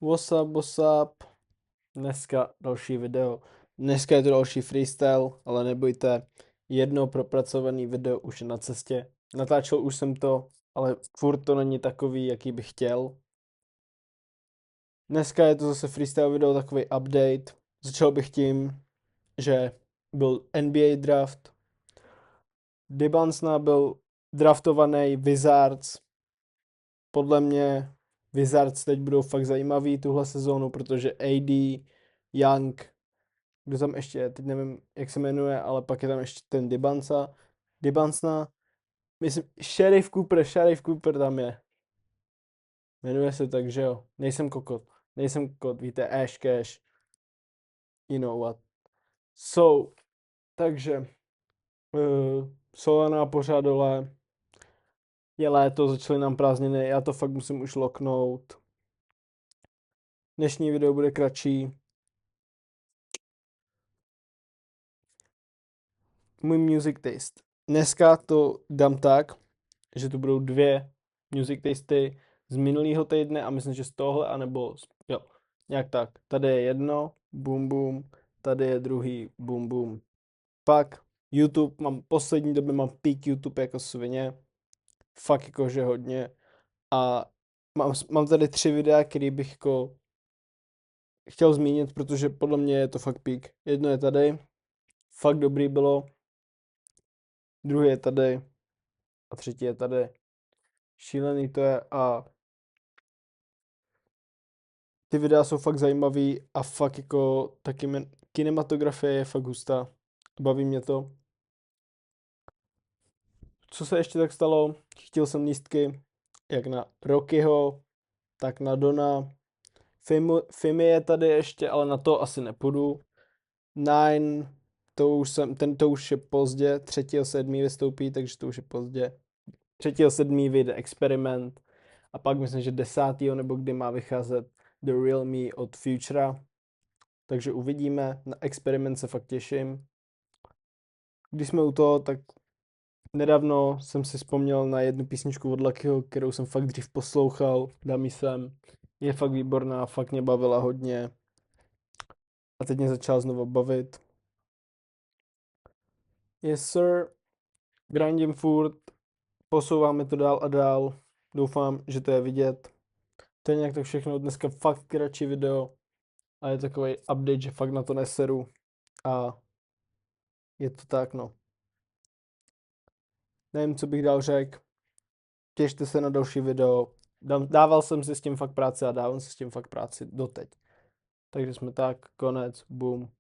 What's up, what's up? Dneska další video. Dneska je to další freestyle, ale nebojte, jedno propracovaný video už je na cestě. Natáčel už jsem to, ale furt to není takový, jaký bych chtěl. Dneska je to zase freestyle video, takový update. Začal bych tím, že byl NBA draft. Dibansna byl draftovaný Wizards. Podle mě Wizards teď budou fakt zajímavý tuhle sezónu, protože AD, Young, kdo tam ještě je, teď nevím, jak se jmenuje, ale pak je tam ještě ten Dibansna, myslím, Sheriff Cooper tam je. Jmenuje se tak, že jo. Nejsem kokot, víte, Ash Cash, you know what. So, takže, Solana pořád dole, je léto, začaly nám prázdniny, já to fakt musím už loknout. Dnešní video bude kratší. Můj music taste. Dneska to dám tak, že tu budou dvě music tasty z minulého týdne a myslím, že z tohle, anebo jo, nějak tak. Tady je jedno, boom boom, tady je druhý, boom boom. Pak YouTube, poslední době mám peak YouTube jako svině, fakt jakože hodně a mám tady 3 videa, který bych jako chtěl zmínit, protože podle mě je to fakt peak. Jedno je tady, fakt dobrý bylo, druhý je tady a třetí je tady. Šílený to je a ty videa jsou fakt zajímavý a fakt jako taky kinematografie je fakt hustá. Baví mě to. Co se ještě tak stalo? Chtěl jsem lístky jak na Rockyho, tak na Dona. Fimi je tady ještě, ale na to asi nepůjdu. Nine, to už je pozdě, 3.7. vystoupí, takže to už je pozdě. 3.7. vyjde Experiment a pak myslím, že 10. nebo kdy má vycházet The Real Me od Futura. Takže uvidíme, na Experiment se fakt těším. Když jsme u toho, tak nedávno jsem si vzpomněl na jednu písničku od Luckyho, kterou jsem fakt dřív poslouchal, dám ji sem. Je fakt výborná, fakt mě bavila hodně. A teď mě začala znovu bavit. Yes sir, grindím furt, posouváme to dál a dál. Doufám, že to je vidět. To je nějak to všechno, dneska fakt kratší video. A je takový update, že fakt na to neseru. A je to tak, no. Nevím, co bych dál řekl. Těšte se na další video. Dával jsem si s tím fakt práci a dávám si s tím fakt práci doteď. Takže jsme tak, konec, boom.